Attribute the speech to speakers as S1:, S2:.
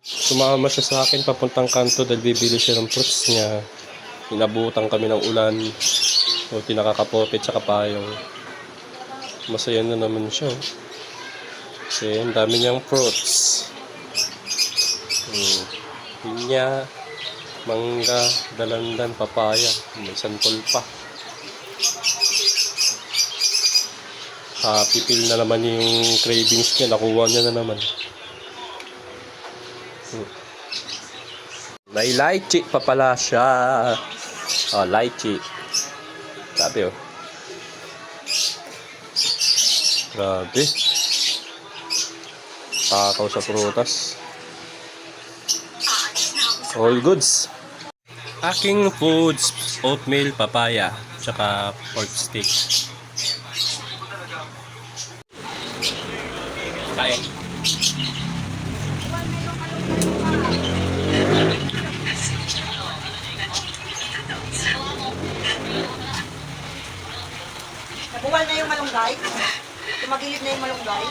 S1: Sumama siya sa akin papuntang kanto dahil bibili siya ng fruits niya. Inabutan kami ng ulan. O tinakakapopit sa kapayong. Masaya na naman siya. Kasi ang dami niyang fruits. Pinya, mangga, dalandan, papaya. May santol pa. Happy pill na naman yung cravings niya. Nakuha niya na naman. May lychee pa pala siya. Oh, lychee. Sabi oh. Grabe. Takaw sa prutas. All goods. Aking foods, oatmeal, papaya, tsaka pork stick. Kain.
S2: Nabuwal na yung malunggay. Tumagilid na yung malunggay.